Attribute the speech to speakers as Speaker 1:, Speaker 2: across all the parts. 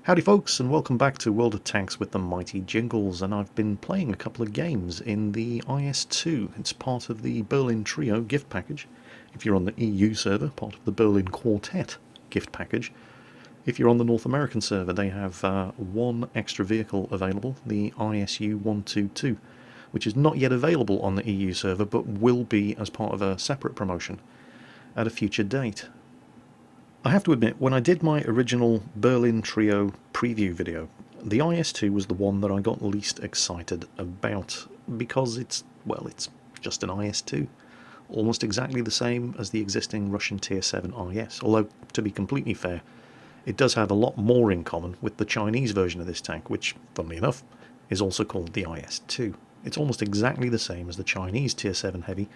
Speaker 1: Howdy folks, and welcome back to World of Tanks with the mighty Jingles, and I've been playing a couple of games in the IS-2. It's part of the Berlin Trio gift package. If you're on the EU server, part of the Berlin Quartet gift package. If you're on the North American server, they have one extra vehicle available, the ISU-122, which is not yet available on the EU server, but will be as part of a separate promotion at a future date. I have to admit, when I did my original Berlin Trio preview video, the IS-2 was the one that I got least excited about, because it's just an IS-2. Almost exactly the same as the existing Russian Tier 7 IS, although, to be completely fair, it does have a lot more in common with the Chinese version of this tank, which, funnily enough, is also called the IS-2. It's almost exactly the same as the Chinese Tier 7 Heavy,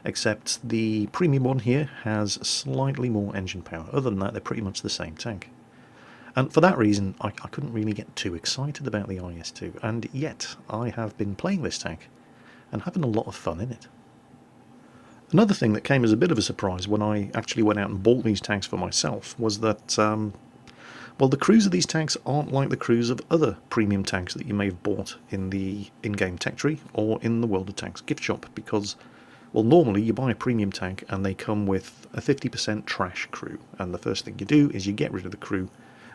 Speaker 1: except the premium one here has slightly more engine power. Other than that, they're pretty much the same tank. And for that reason, I couldn't really get too excited about the IS-2, and yet I have been playing this tank and having a lot of fun in it. Another thing that came as a bit of a surprise when I actually went out and bought these tanks for myself was that, the crews of these tanks aren't like the crews of other premium tanks that you may have bought in the in-game tech tree or in the World of Tanks gift shop, because well, normally you buy a premium tank and they come with a 50% trash crew, and the first thing you do is you get rid of the crew,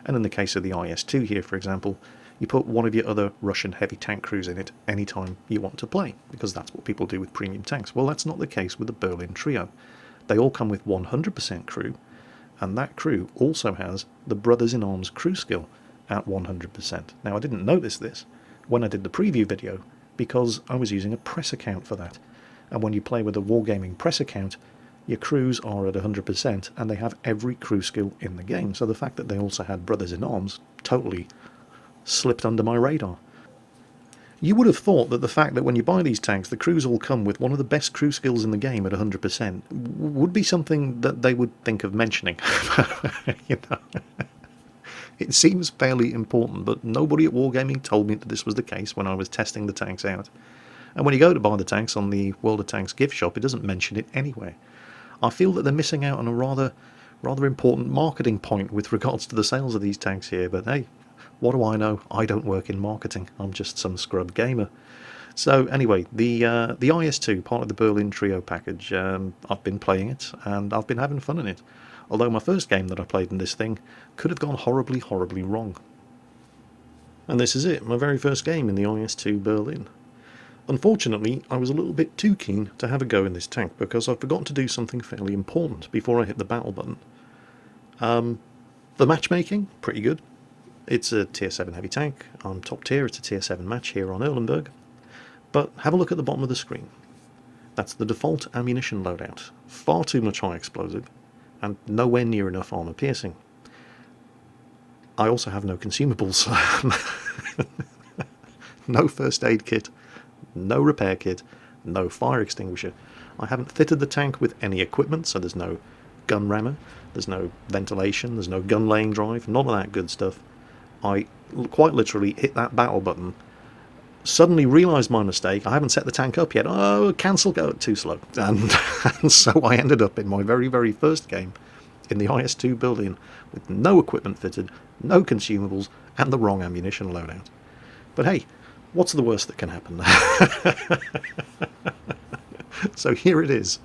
Speaker 1: and in the case of the IS-2 here, for example, you put one of your other Russian heavy tank crews in it anytime you want to play, because that's what people do with premium tanks. Well, that's not the case with the Berlin Trio. They all come with 100% crew, and that crew also has the Brothers-in-Arms crew skill at 100%. Now, I didn't notice this when I did the preview video, because I was using a press account for that. And when you play with a Wargaming press account, your crews are at 100% and they have every crew skill in the game. So the fact that they also had Brothers-in-Arms totally slipped under my radar. You would have thought that the fact that when you buy these tanks, the crews all come with one of the best crew skills in the game at 100% would be something that they would think of mentioning. You know? It seems fairly important, but nobody at Wargaming told me that this was the case when I was testing the tanks out. And when you go to buy the tanks on the World of Tanks gift shop, it doesn't mention it anywhere. I feel that they're missing out on a rather important marketing point with regards to the sales of these tanks here, but hey, what do I know? I don't work in marketing. I'm just some scrub gamer. So anyway, the IS-2, part of the Berlin Trio package, I've been playing it, and I've been having fun in it. Although my first game that I played in this thing could have gone horribly, horribly wrong. And this is it, my very first game in the IS-2 Berlin. Unfortunately, I was a little bit too keen to have a go in this tank, because I forgot to do something fairly important before I hit the battle button. The matchmaking, pretty good. It's a Tier 7 heavy tank. I'm top tier, it's a Tier 7 match here on Erlenberg. But have a look at the bottom of the screen. That's the default ammunition loadout. Far too much high explosive, and nowhere near enough armor piercing. I also have no consumables. No first aid kit. No repair kit, no fire extinguisher. I haven't fitted the tank with any equipment, so there's no gun rammer, there's no ventilation, there's no gun laying drive, none of that good stuff. I quite literally hit that battle button, suddenly realised my mistake. I haven't set the tank up yet. Oh, cancel, go, too slow. And so I ended up in my very, very first game in the IS-2 Berlin with no equipment fitted, no consumables, and the wrong ammunition loadout. But hey, what's the worst that can happen? So here it is.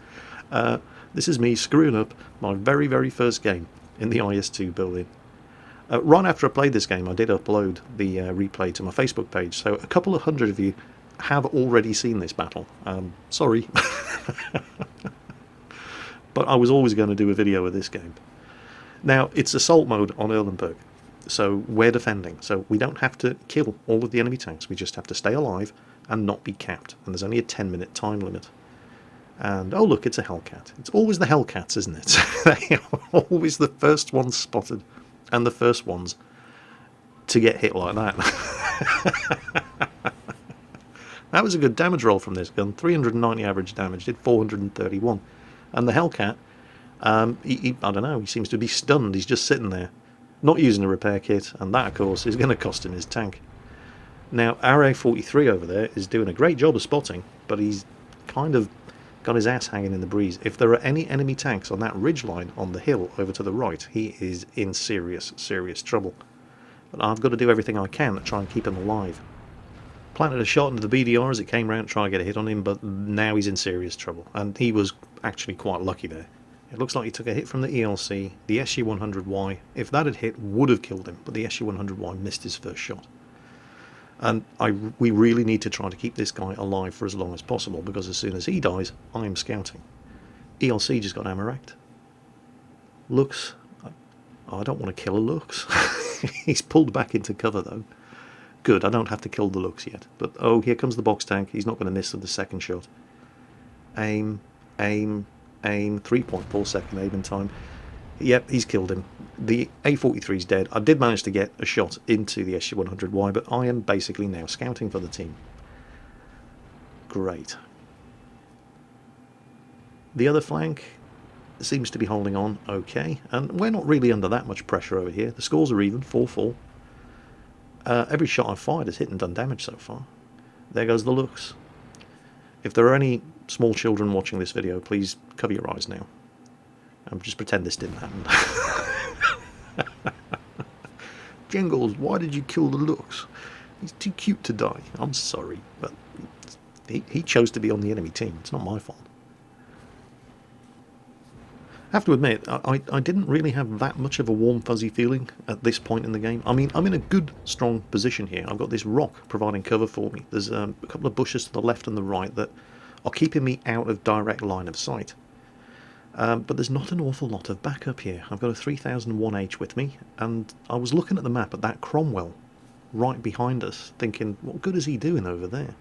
Speaker 1: This is me screwing up my very, very first game in the IS-2 Berlin. Right after I played this game, I did upload the replay to my Facebook page, so a couple of hundred of you have already seen this battle. Sorry. But I was always going to do a video of this game. Now, it's assault mode on Erlenberg. So we're defending, so we don't have to kill all of the enemy tanks, we just have to stay alive and not be capped, and there's only a 10-minute time limit. And oh look, it's a Hellcat. It's always the Hellcats, isn't it? They are always the first ones spotted, and the first ones to get hit like that. That was a good damage roll from this gun, 390 average damage, did 431. And the Hellcat, I don't know, he seems to be stunned, he's just sitting there, not using a repair kit, and that of course is going to cost him his tank. Now our A43 over there is doing a great job of spotting, but he's kind of got his ass hanging in the breeze. If there are any enemy tanks on that ridge line on the hill over to the right, he is in serious, serious trouble. But I've got to do everything I can to try and keep him alive. Planted a shot into the BDR as it came round to try and get a hit on him, but now he's in serious trouble. And he was actually quite lucky there. It looks like he took a hit from the ELC. The SU-100Y, if that had hit, would have killed him, but the SU-100Y missed his first shot. And we really need to try to keep this guy alive for as long as possible, because as soon as he dies, I am scouting. ELC just got ammo-racked. Lux, I don't want to kill a Lux. He's pulled back into cover though. Good, I don't have to kill the Lux yet. But oh, here comes the box tank. He's not going to miss the second shot. Aim, aim, aim. 3.4 second aim in time. Yep, he's killed him. The A43's dead. I did manage to get a shot into the SU-100Y, but I am basically now scouting for the team. Great. The other flank seems to be holding on okay, and we're not really under that much pressure over here. The scores are even, 4-4. Every shot I've fired has hit and done damage so far. There goes the Lux. If there are any small children watching this video, please cover your eyes now. And just pretend this didn't happen. Jingles, why did you kill the Lux? He's too cute to die. I'm sorry, but he chose to be on the enemy team. It's not my fault. I have to admit, I didn't really have that much of a warm fuzzy feeling at this point in the game. I mean, I'm in a good, strong position here. I've got this rock providing cover for me. There's a couple of bushes to the left and the right that are keeping me out of direct line of sight. But there's not an awful lot of backup here. I've got a 3001H with me, and I was looking at the map at that Cromwell right behind us, thinking, what good is he doing over there?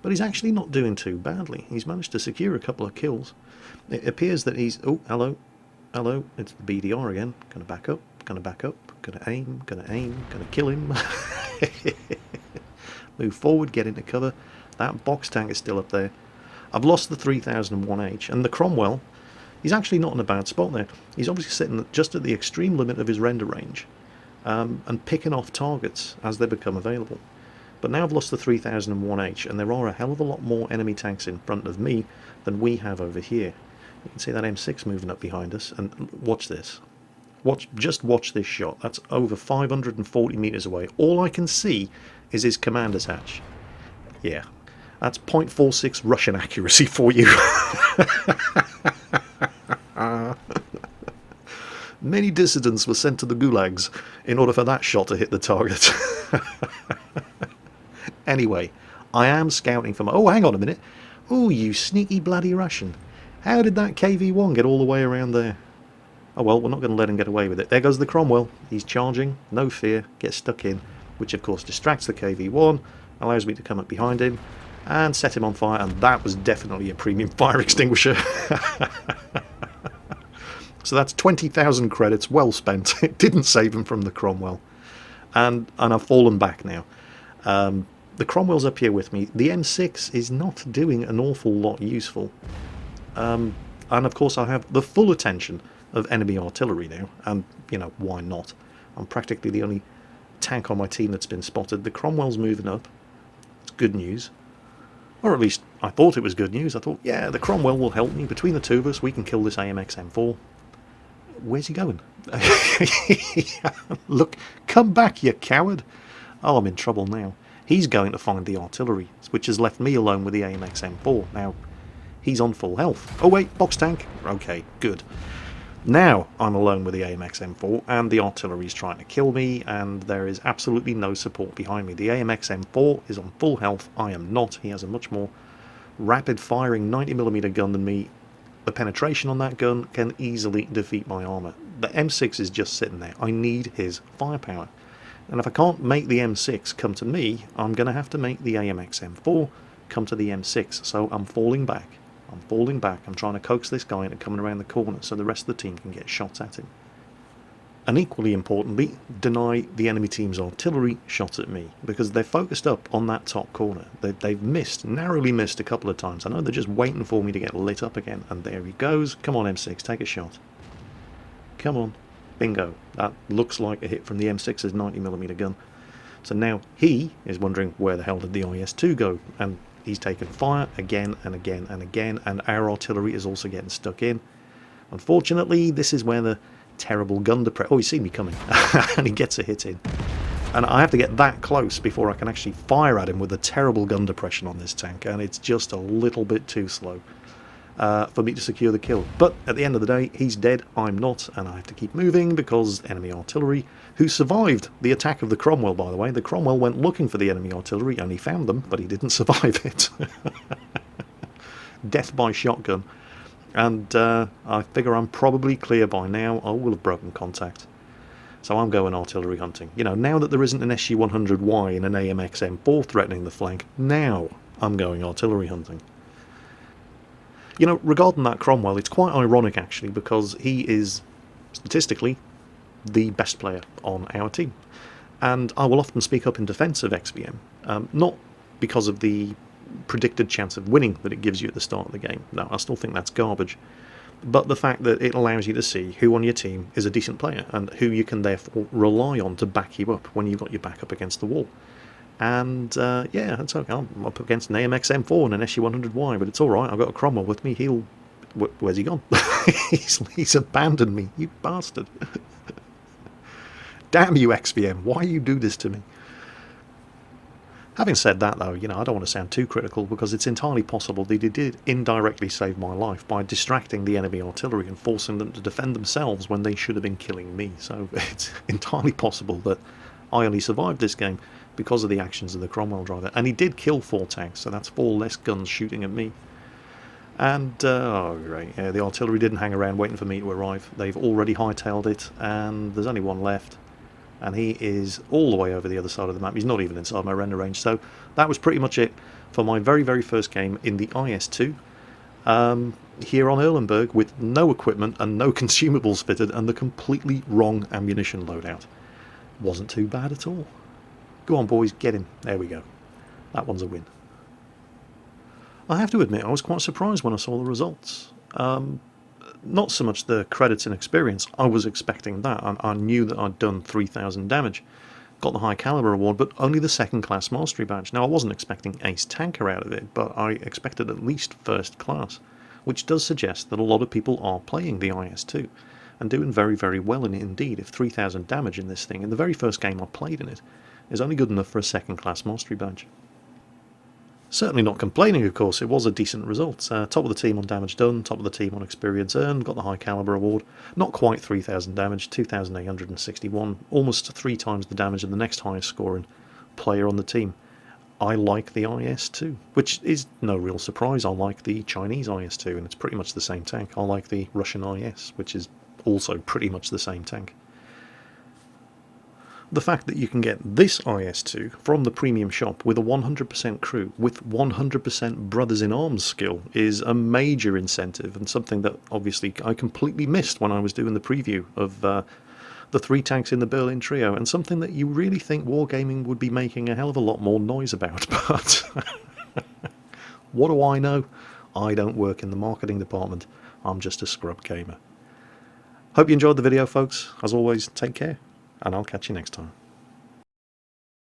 Speaker 1: But he's actually not doing too badly. He's managed to secure a couple of kills. It appears that he's... Oh, hello. Hello. It's the BDR again. Gonna back up. Gonna back up. Gonna aim. Gonna aim. Gonna kill him. Move forward. Get into cover. That box tank is still up there. I've lost the 3001H. And the Cromwell, he's actually not in a bad spot there. He's obviously sitting just at the extreme limit of his render range. And picking off targets as they become available. But now I've lost the 3001H, and there are a hell of a lot more enemy tanks in front of me than we have over here. You can see that M6 moving up behind us, and watch this. Just watch this shot. That's over 540 meters away. All I can see is his commander's hatch. Yeah, that's 0.46 Russian accuracy for you. Many dissidents were sent to the gulags in order for that shot to hit the target. Anyway, I am scouting for my... Oh, hang on a minute. Oh, you sneaky bloody Russian. How did that KV-1 get all the way around there? Oh, well, we're not going to let him get away with it. There goes the Cromwell. He's charging. No fear. Gets stuck in. Which, of course, distracts the KV-1. Allows me to come up behind him and set him on fire. And that was definitely a premium fire extinguisher. So that's 20,000 credits well spent. It didn't save him from the Cromwell. And I've fallen back now. The Cromwell's up here with me. The M6 is not doing an awful lot useful. And of course I have the full attention of enemy artillery now. And, you know, why not? I'm practically the only tank on my team that's been spotted. The Cromwell's moving up. It's good news. Or at least I thought it was good news. I thought, yeah, the Cromwell will help me. Between the two of us, we can kill this AMX M4. Where's he going? Look, come back, you coward. Oh, I'm in trouble now. He's going to find the artillery, which has left me alone with the AMX M4. Now, he's on full health. Oh wait, box tank. Okay, good. Now I'm alone with the AMX M4, and the artillery's trying to kill me, and there is absolutely no support behind me. The AMX M4 is on full health. I am not. He has a much more rapid-firing 90mm gun than me. The penetration on that gun can easily defeat my armour. The M6 is just sitting there. I need his firepower. And if I can't make the M6 come to me, I'm going to have to make the AMX M4 come to the M6. So I'm falling back. I'm falling back. I'm trying to coax this guy into coming around the corner so the rest of the team can get shots at him. And equally importantly, deny the enemy team's artillery shots at me, because they're focused up on that top corner. They've missed, narrowly missed a couple of times. I know they're just waiting for me to get lit up again. And there he goes. Come on, M6, take a shot. Come on. Bingo. That looks like a hit from the M6's 90mm gun. So now he is wondering where the hell did the IS-2 go? And he's taken fire again and again and again, and our artillery is also getting stuck in. Unfortunately, this is where the terrible gun depression... Oh, he's seen me coming. And he gets a hit in. And I have to get that close before I can actually fire at him with a terrible gun depression on this tank, and it's just a little bit too slow for me to secure the kill. But at the end of the day, he's dead, I'm not, and I have to keep moving because enemy artillery, who survived the attack of the Cromwell, by the way. The Cromwell went looking for the enemy artillery and he found them, but he didn't survive it. Death by shotgun. And I figure I'm probably clear by now. I will have broken contact. So I'm going artillery hunting. You know, now that there isn't an SG-100Y and an AMX M4 threatening the flank, now I'm going artillery hunting. You know, regarding that Cromwell, it's quite ironic actually, because he is statistically the best player on our team. And I will often speak up in defence of XVM, not because of the predicted chance of winning that it gives you at the start of the game. No, I still think that's garbage. But the fact that it allows you to see who on your team is a decent player and who you can therefore rely on to back you up when you've got your back up against the wall. And yeah, that's okay. I'm up against an AMX M4 and an SG-100Y, but it's alright. I've got a Cromwell with me. Where's he gone? he's abandoned me, you bastard. Damn you, XVM. Why you do this to me? Having said that, though, you know, I don't want to sound too critical, because it's entirely possible that he did indirectly save my life by distracting the enemy artillery and forcing them to defend themselves when they should have been killing me. So it's entirely possible that I only survived this game because of the actions of the Cromwell driver. And he did kill 4 tanks, so that's 4 less guns shooting at me. And, oh great, yeah, the artillery didn't hang around waiting for me to arrive. They've already hightailed it, and there's only one left. And he is all the way over the other side of the map. He's not even inside my render range. So that was pretty much it for my very, very first game in the IS-2 here on Erlenberg, with no equipment and no consumables fitted and the completely wrong ammunition loadout. Wasn't too bad at all. Go on, boys, get him. There we go. That one's a win. I have to admit, I was quite surprised when I saw the results. Not so much the credits and experience. I was expecting that. I knew that I'd done 3,000 damage. Got the high caliber award, but only the second class mastery badge. Now, I wasn't expecting ace tanker out of it, but I expected at least first class, which does suggest that a lot of people are playing the IS-2 and doing very, very well in it indeed. If 3,000 damage in this thing, in the very first game I played in it, is only good enough for a second class mastery badge. Certainly not complaining, of course. It was a decent result. Top of the team on damage done, top of the team on experience earned, got the high caliber award. Not quite 3,000 damage, 2,861, almost 3 times the damage of the next highest scoring player on the team. I like the IS-2, which is no real surprise. I like the Chinese IS-2, and it's pretty much the same tank. I like the Russian IS, which is also pretty much the same tank. The fact that you can get this IS-2 from the premium shop with a 100% crew, with 100% brothers in arms skill, is a major incentive, and something that obviously I completely missed when I was doing the preview of the 3 tanks in the Berlin trio, and something that you really think Wargaming would be making a hell of a lot more noise about. But what do I know? I don't work in the marketing department. I'm just a scrub gamer. Hope you enjoyed the video, folks. As always, take care, and I'll catch you next time.